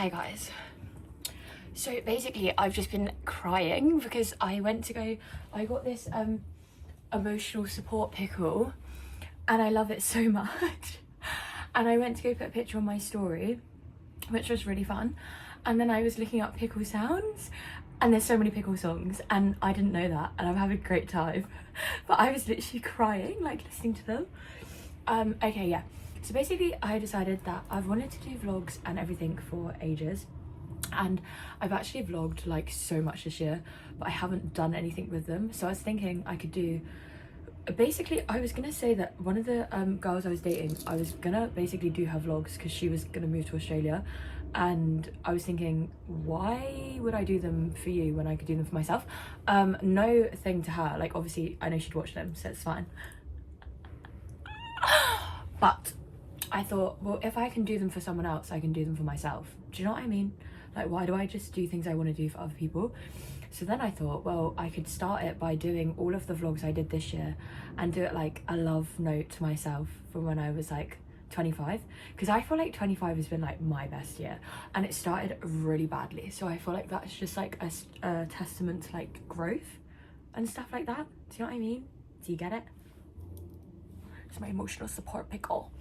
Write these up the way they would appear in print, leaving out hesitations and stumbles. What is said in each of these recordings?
Hi guys. So basically I've just been crying because I got this emotional support pickle and I love it so much. And I went to go put a picture on my story, which was really fun. And then I was looking up pickle sounds and there's so many pickle songs and I didn't know that, and I'm having a great time. But I was literally crying like listening to them. Okay, yeah. So basically I decided that I've wanted to do vlogs and everything for ages, and I've actually vlogged like so much this year, but I haven't done anything with them. So I was thinking I could do, basically I was gonna say that one of the girls I was dating, I was gonna basically do her vlogs because she was gonna move to Australia, and I was thinking, why would I do them for you when I could do them for myself? No thing to her, like obviously I know she'd watch them, so it's fine. But I thought, well, if I can do them for someone else, I can do them for myself. Do you know what I mean? Like, why do I just do things I want to do for other people? So then I thought, well, I could start it by doing all of the vlogs I did this year and do it like a love note to myself from when I was like 25, because I feel like 25 has been like my best year and it started really badly. So I feel like that's just like a testament to like growth and stuff like that. Do you know what I mean? Do you get it? It's my emotional support pickle.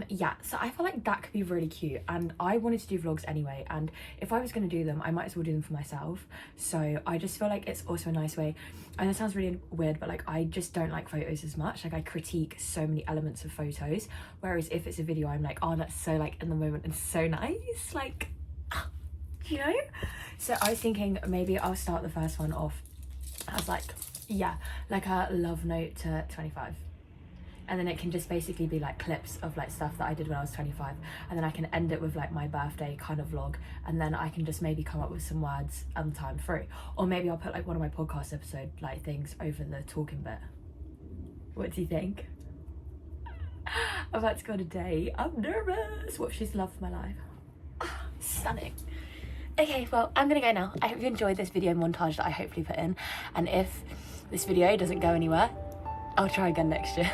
Yeah, so I feel like that could be really cute, and I wanted to do vlogs anyway, and if I was going to do them I might as well do them for myself. So I just feel like it's also a nice way. And it sounds really weird, but like I just don't like photos as much. Like I critique so many elements of photos, whereas if it's a video I'm like, oh, that's so like in the moment and so nice, like, you know. So I was thinking maybe I'll start the first one off as like, yeah, like a love note to 25, and then it can just basically be like clips of like stuff that I did when I was 25, and then I can end it with like my birthday kind of vlog, and then I can just maybe come up with some words time through, or maybe I'll put like one of my podcast episode like things over the talking bit. What do you think? I'm about to go on a date. I'm nervous. What if she's the love of my life? Stunning. Okay, well, I'm gonna go now. I hope you enjoyed this video montage that I hopefully put in, and if this video doesn't go anywhere, I'll try again next year.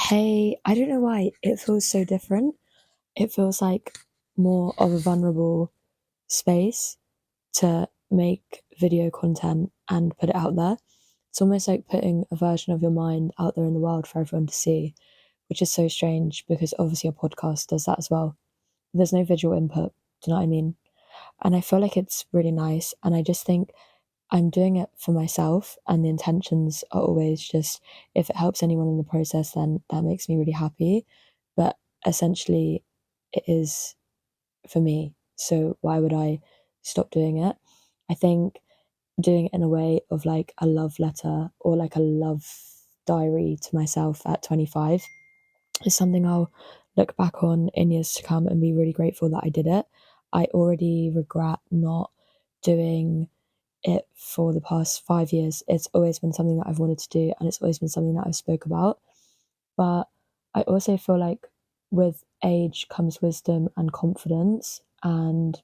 Hey, I don't know why it feels so different. It feels like more of a vulnerable space to make video content and put it out there. It's almost like putting a version of your mind out there in the world for everyone to see, which is so strange because obviously a podcast does that as well. There's no visual input, do you know what I mean? And I feel like it's really nice, and I just think I'm doing it for myself, and the intentions are always just, if it helps anyone in the process, then that makes me really happy. But essentially, it is for me. So why would I stop doing it? I think doing it in a way of like a love letter or like a love diary to myself at 25 is something I'll look back on in years to come and be really grateful that I did it. I already regret not doing it for the past 5 years. It's always been something that I've wanted to do, and it's always been something that I've spoke about. But I also feel like with age comes wisdom and confidence, and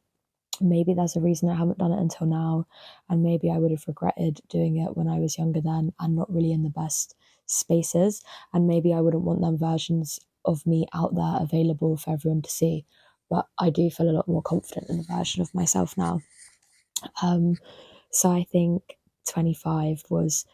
maybe there's a reason I haven't done it until now, and maybe I would have regretted doing it when I was younger then and not really in the best spaces, and maybe I wouldn't want them versions of me out there available for everyone to see. But I do feel a lot more confident in the version of myself now. So I think 25 was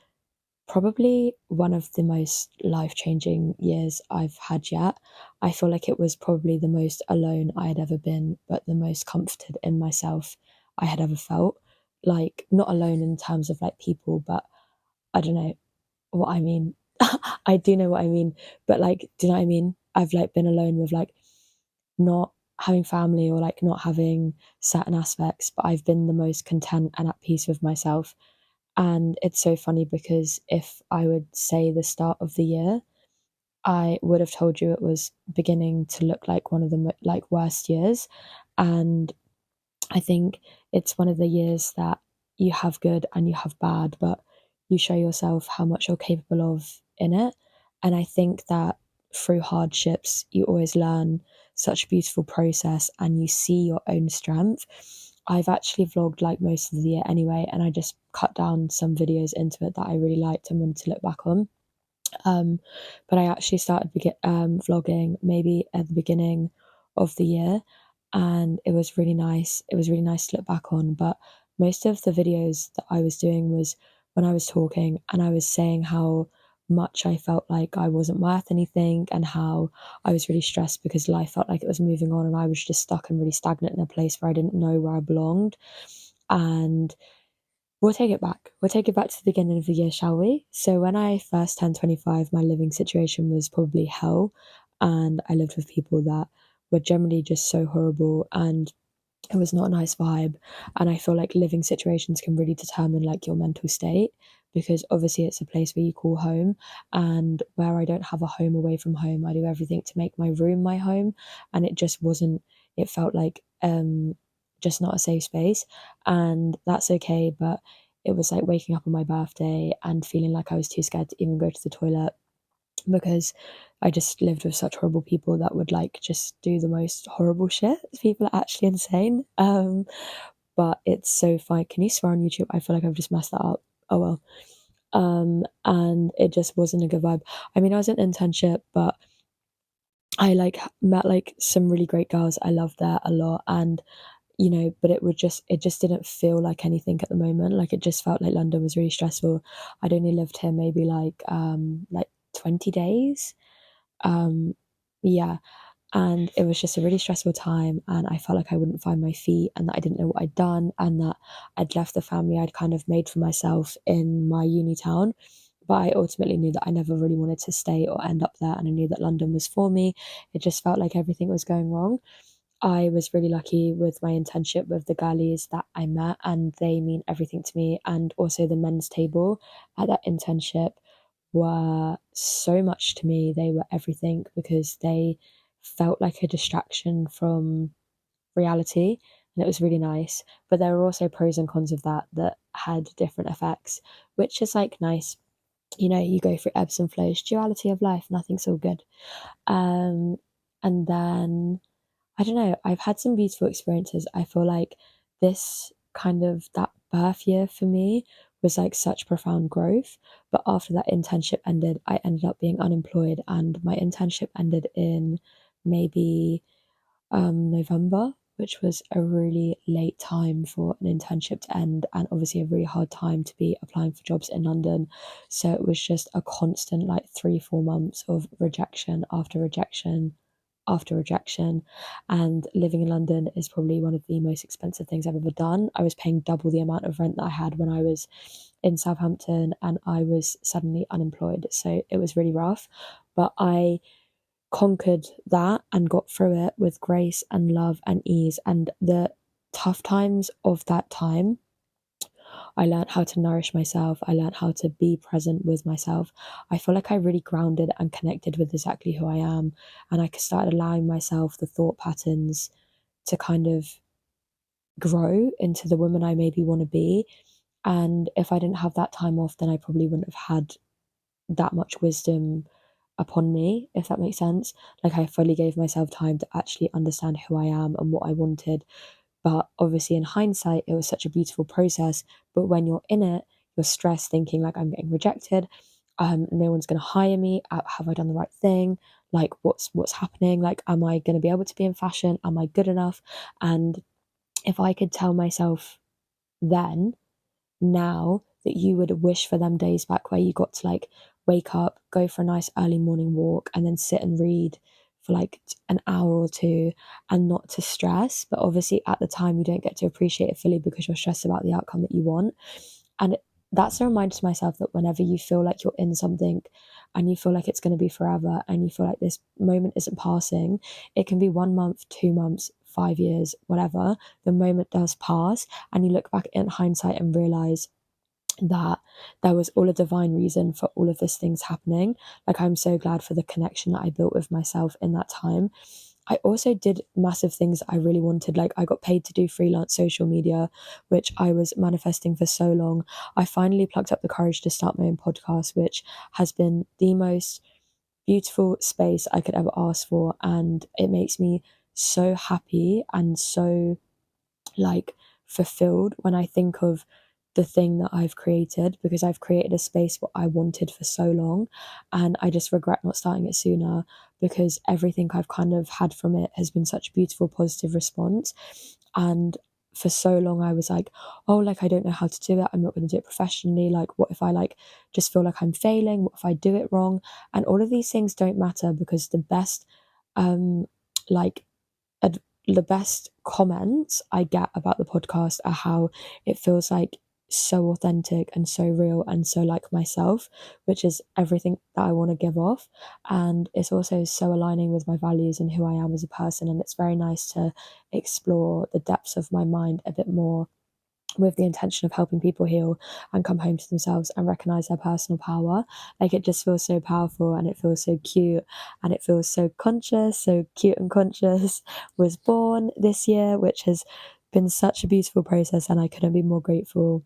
probably one of the most life-changing years I've had yet. I feel like it was probably the most alone I had ever been, but the most comforted in myself I had ever felt. Like, not alone in terms of like people, but I don't know what I mean. I do know what I mean, but like, do you know what I mean? I've like been alone with like not having family or like not having certain aspects, but I've been the most content and at peace with myself. And it's so funny because if I would say the start of the year, I would have told you it was beginning to look like one of the like worst years. And I think it's one of the years that you have good and you have bad, but you show yourself how much you're capable of in it. And I think that through hardships, you always learn such a beautiful process and you see your own strength. I've actually vlogged like most of the year anyway, and I just cut down some videos into it that I really liked and wanted to look back on. Um, but I actually started vlogging maybe at the beginning of the year, and it was really nice. It was really nice to look back on. But most of the videos that I was doing was when I was talking and I was saying how much I felt like I wasn't worth anything and how I was really stressed because life felt like it was moving on and I was just stuck and really stagnant in a place where I didn't know where I belonged. And we'll take it back. We'll take it back to the beginning of the year, shall we? So when I first turned 25, my living situation was probably hell, and I lived with people that were generally just so horrible, and it was not a nice vibe. And I feel like living situations can really determine like your mental state, because obviously it's a place where you call home, and where I don't have a home away from home, I do everything to make my room my home, and it just wasn't, it felt like just not a safe space. And that's okay, but it was like waking up on my birthday and feeling like I was too scared to even go to the toilet because I just lived with such horrible people that would like just do the most horrible shit. People are actually insane. But it's so fine. Can you swear on YouTube? I feel like I've just messed that up. Oh well. And it just wasn't a good vibe. I mean, I was in internship, but I like met like some really great girls. I loved there a lot, and but it just didn't feel like anything at the moment. Like it just felt like London was really stressful. I'd only lived here maybe like 20 days. Um, yeah, and it was just a really stressful time, and I felt like I wouldn't find my feet and that I didn't know what I'd done and that I'd left the family I'd kind of made for myself in my uni town. But I ultimately knew that I never really wanted to stay or end up there, and I knew that London was for me. It just felt like everything was going wrong. I was really lucky with my internship with the girlies that I met, and they mean everything to me. And also, the men's table at that internship were so much to me. They were everything because they felt like a distraction from reality, and it was really nice. But there were also pros and cons of that had different effects, which is like nice. You go through ebbs and flows, duality of life, nothing's all good. Um, and then I don't know, I've had some beautiful experiences. I feel like this kind of that birth year for me was like such profound growth. But after that internship ended, I ended up being unemployed, and my internship ended in maybe November, which was a really late time for an internship to end, and obviously a really hard time to be applying for jobs in London. So it was just a constant like 3, 4 months of rejection after rejection after rejection. And living in London is probably one of the most expensive things I've ever done. I was paying double the amount of rent that I had when I was in Southampton, and I was suddenly unemployed. So it was really rough. But I conquered that and got through it with grace and love and ease. And the tough times of that time, I learned how to nourish myself. I learned how to be present with myself. I feel like I really grounded and connected with exactly who I am. And I started allowing myself the thought patterns to kind of grow into the woman I maybe want to be. And if I didn't have that time off, then I probably wouldn't have had that much wisdom upon me, if that makes sense. Like I fully gave myself time to actually understand who I am and what I wanted. But obviously, in hindsight, it was such a beautiful process. But when you're in it, you're stressed, thinking like I'm getting rejected. No one's going to hire me. Have I done the right thing? Like, what's happening? Like, am I going to be able to be in fashion? Am I good enough? And if I could tell myself then now that you would wish for them days back where you got to like wake up, go for a nice early morning walk, and then sit and read for like an hour or two and not to stress. But obviously, at the time, you don't get to appreciate it fully because you're stressed about the outcome that you want. And that's a reminder to myself that whenever you feel like you're in something and you feel like it's going to be forever and you feel like this moment isn't passing, it can be 1 month, 2 months, 5 years, whatever. The moment does pass, and you look back in hindsight and realize that there was all a divine reason for all of these things happening. Like, I'm so glad for the connection that I built with myself in that time. I also did massive things that I really wanted. Like, I got paid to do freelance social media, which I was manifesting for so long. I finally plucked up the courage to start my own podcast, which has been the most beautiful space I could ever ask for. And it makes me so happy and so like fulfilled when I think of the thing that I've created, because I've created a space what I wanted for so long, and I just regret not starting it sooner, because everything I've kind of had from it has been such a beautiful positive response. And for so long I was like, oh, like I don't know how to do it, I'm not going to do it professionally, like what if I like just feel like I'm failing, what if I do it wrong? And all of these things don't matter, because the best like ad- the best comments I get about the podcast are how it feels like so authentic and so real and so like myself, which is everything that I want to give off. And it's also so aligning with my values and who I am as a person. And it's very nice to explore the depths of my mind a bit more, with the intention of helping people heal and come home to themselves and recognize their personal power. Like, it just feels so powerful, and it feels so cute, and it feels so conscious. So Cute and Conscious was born this year, which has been such a beautiful process, and I couldn't be more grateful.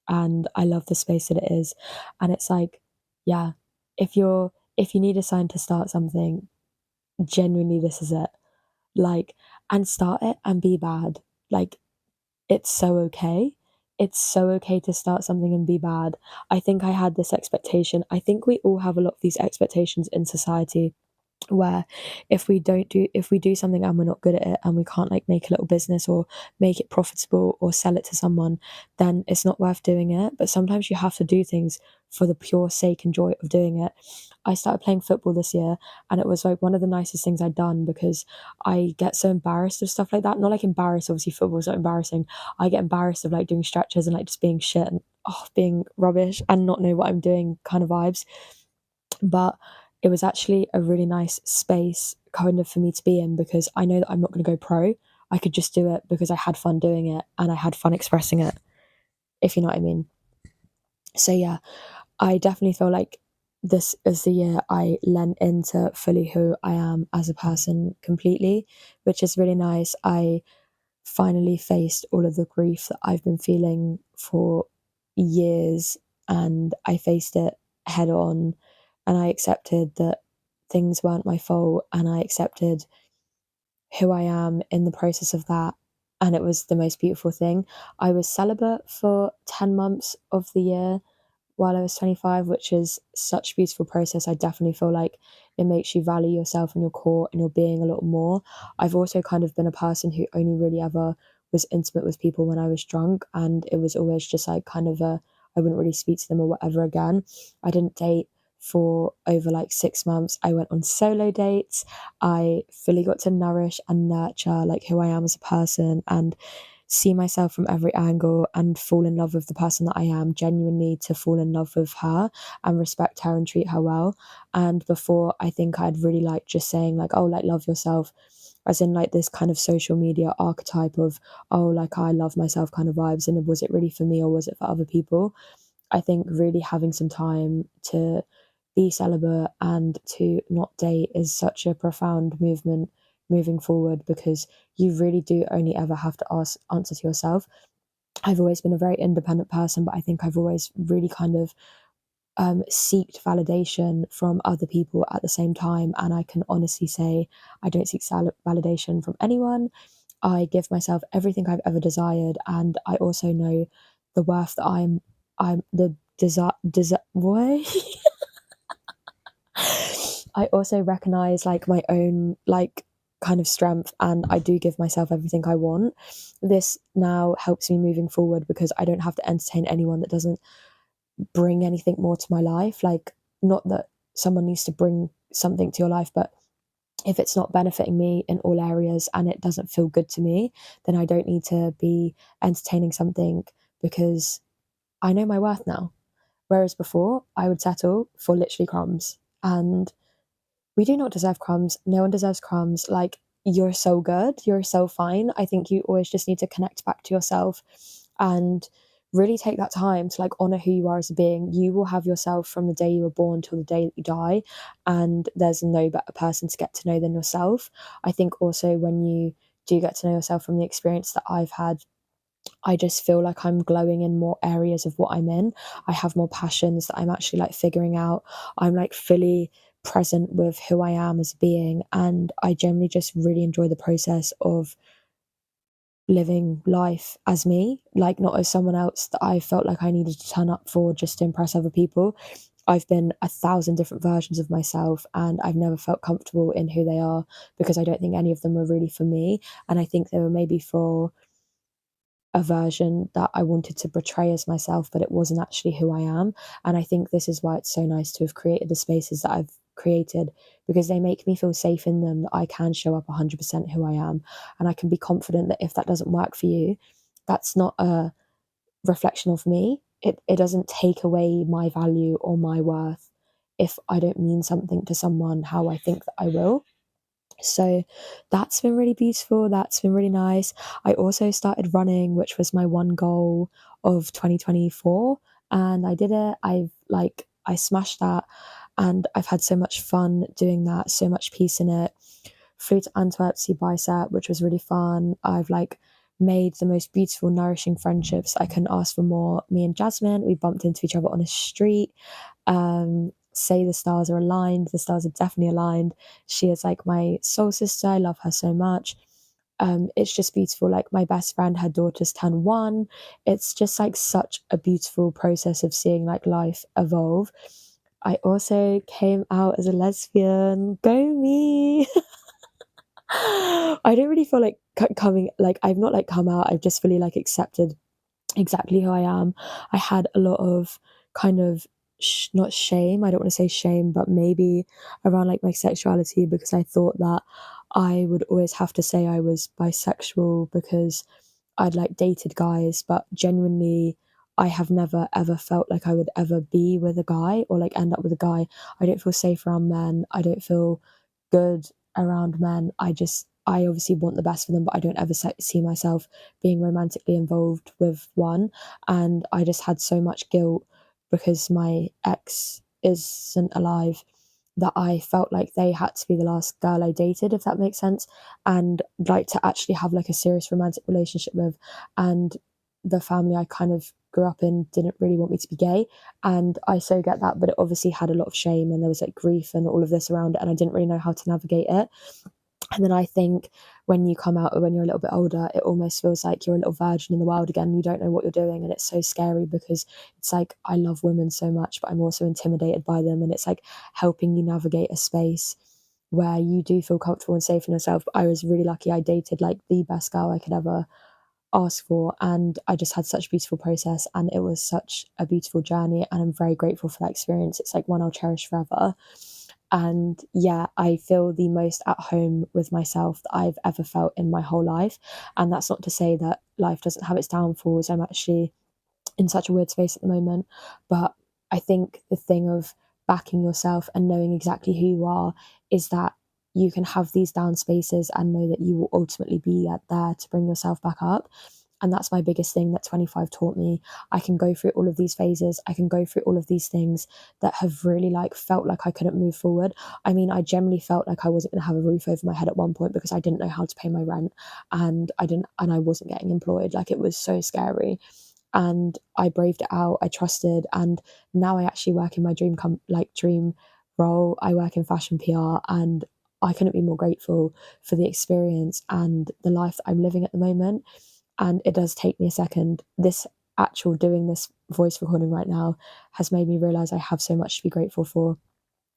And I love the space that it is. And it's like, yeah, if you need a sign to start something, genuinely this is it. Like, and start it and be bad. Like, it's so okay. It's so okay to start something and be bad. I think I had this expectation. I think we all have a lot of these expectations in society, where if we do something and we're not good at it, and we can't like make a little business or make it profitable or sell it to someone, then it's not worth doing it. But sometimes you have to do things for the pure sake and joy of doing it. I started playing football this year, and it was like one of the nicest things I'd done, because I get so embarrassed of stuff like that. Not like embarrassed, obviously football's not embarrassing. I get embarrassed of like doing stretches and like just being shit and being rubbish and not know what I'm doing kind of vibes. But it was actually a really nice space kind of for me to be in, because I know that I'm not going to go pro. I could just do it because I had fun doing it and I had fun expressing it, if you know what I mean. So yeah, I definitely feel like this is the year I lent into fully who I am as a person completely, which is really nice. I finally faced all of the grief that I've been feeling for years, and I faced it head on, and I accepted that things weren't my fault, and I accepted who I am in the process of that. And it was the most beautiful thing. I was celibate for 10 months of the year while I was 25, which is such a beautiful process. I definitely feel like it makes you value yourself and your core and your being a lot more. I've also kind of been a person who only really ever was intimate with people when I was drunk, and it was always just like kind of I wouldn't really speak to them or whatever again. I didn't date for over like 6 months. I went on solo dates. I fully got to nourish and nurture like who I am as a person, and see myself from every angle, and fall in love with the person that I am, genuinely to fall in love with her and respect her and treat her well. And before, I think I'd really like just saying like, oh, like love yourself, as in like this kind of social media archetype of, oh, like I love myself kind of vibes. And was it really for me or was it for other people? I think really having some time to be celibate and to not date is such a profound movement moving forward, because you really do only ever have to answer to yourself. I've always been a very independent person, but I think I've always really kind of seeked validation from other people at the same time. And I can honestly say I don't seek validation from anyone. I give myself everything I've ever desired, and I also know the worth that I'm the desire what I also recognize like my own like kind of strength, and I do give myself everything I want. This now helps me moving forward, because I don't have to entertain anyone that doesn't bring anything more to my life. Like, not that someone needs to bring something to your life, but if it's not benefiting me in all areas and it doesn't feel good to me, then I don't need to be entertaining something, because I know my worth now. Whereas before, I would settle for literally crumbs. And we do not deserve crumbs. No one deserves crumbs. Like, you're so good. You're so fine. I think you always just need to connect back to yourself and really take that time to like honor who you are as a being. You will have yourself from the day you were born till the day that you die, and there's no better person to get to know than yourself. I think also when you do get to know yourself, from the experience that I've had, I just feel like I'm glowing in more areas of what I'm in. I have more passions that I'm actually like figuring out. I'm like fully present with who I am as a being, and I generally just really enjoy the process of living life as me, like not as someone else that I felt like I needed to turn up for just to impress other people. I've been 1,000 different versions of myself, and I've never felt comfortable in who they are because I don't think any of them were really for me. And I think they were maybe for a version that I wanted to portray as myself, but it wasn't actually who I am. And I think this is why it's so nice to have created the spaces that I've created, because they make me feel safe in them, that I can show up 100% who I am. And I can be confident that if that doesn't work for you, that's not a reflection of me. It doesn't take away my value or my worth if I don't mean something to someone how I think that I will. So that's been really beautiful. That's been really nice. I also started running, which was my one goal of 2024. And I did it. I smashed that. And I've had so much fun doing that, so much peace in it. Flew to Antwerp to see Bicep, which was really fun. I've like made the most beautiful, nourishing friendships. I couldn't ask for more. Me and Jasmine, we bumped into each other on a street. Say the stars are aligned. The stars are definitely aligned. She is like my soul sister. I love her so much. It's just beautiful. Like my best friend, her daughter's turned 1. It's just like such a beautiful process of seeing like life evolve. I also came out as a lesbian. Go me! I don't really feel like coming, like I've not like come out. I've just fully like accepted exactly who I am. I had a lot of kind of not shame, I don't want to say shame, but maybe around like my sexuality, because I thought that I would always have to say I was bisexual because I'd like dated guys, but genuinely I have never ever felt like I would ever be with a guy or like end up with a guy. I don't feel safe around men. I don't feel good around men. I obviously want the best for them, but I don't ever see myself being romantically involved with one. And I just had so much guilt because my ex isn't alive, that I felt like they had to be the last girl I dated, if that makes sense, and like to actually have like a serious romantic relationship with. And the family I kind of grew up in didn't really want me to be gay. And I so get that, but it obviously had a lot of shame and there was like grief and all of this around it, and I didn't really know how to navigate it. And then I think when you come out, or when you're a little bit older, it almost feels like you're a little virgin in the world again. You don't know what you're doing. And it's so scary because it's like, I love women so much, but I'm also intimidated by them. And it's like helping you navigate a space where you do feel comfortable and safe in yourself. But I was really lucky. I dated like the best girl I could ever ask for. And I just had such a beautiful process. And it was such a beautiful journey. And I'm very grateful for that experience. It's like one I'll cherish forever. And yeah, I feel the most at home with myself that I've ever felt in my whole life. And that's not to say that life doesn't have its downfalls. I'm actually in such a weird space at the moment. But I think the thing of backing yourself and knowing exactly who you are is that you can have these down spaces and know that you will ultimately be there to bring yourself back up. And that's my biggest thing that 25 taught me. I can go through all of these phases. I can go through all of these things that have really like felt like I couldn't move forward. I mean, I generally felt like I wasn't going to have a roof over my head at one point because I didn't know how to pay my rent, and I wasn't getting employed. Like it was so scary. And I braved it out. I trusted, and now I actually work in my dream role. I work in fashion PR, and I couldn't be more grateful for the experience and the life that I'm living at the moment. And it does take me a second. This actual doing this voice recording right now has made me realize I have so much to be grateful for.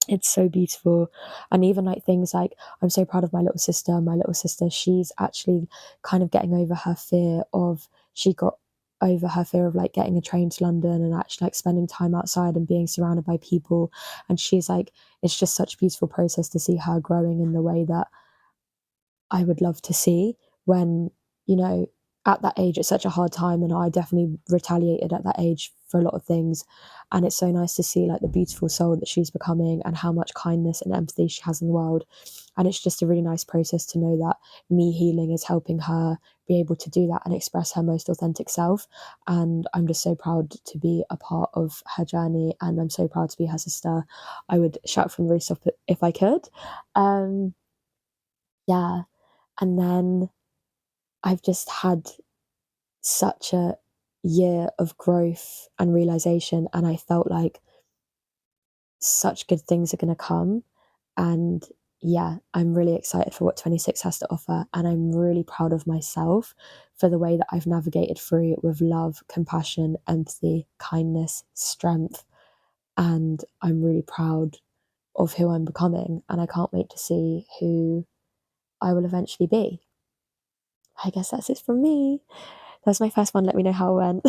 It's so beautiful. And even like things like, I'm so proud of my little sister. My little sister, she's actually kind of getting over her fear of, she got over her fear of like getting a train to London and actually like spending time outside and being surrounded by people. And she's like, it's just such a beautiful process to see her growing in the way that I would love to see when, you know, at that age, it's such a hard time, and I definitely retaliated at that age for a lot of things. And it's so nice to see like the beautiful soul that she's becoming and how much kindness and empathy she has in the world. And it's just a really nice process to know that me healing is helping her be able to do that and express her most authentic self. And I'm just so proud to be a part of her journey, and I'm so proud to be her sister. I would shout from the rooftop if I could. Um, yeah. And then I've just had such a year of growth and realization, and I felt like such good things are going to come. And yeah, I'm really excited for what 26 has to offer, and I'm really proud of myself for the way that I've navigated through it with love, compassion, empathy, kindness, strength. And I'm really proud of who I'm becoming, and I can't wait to see who I will eventually be. I guess that's it from me. That's my first one. Let me know how it went.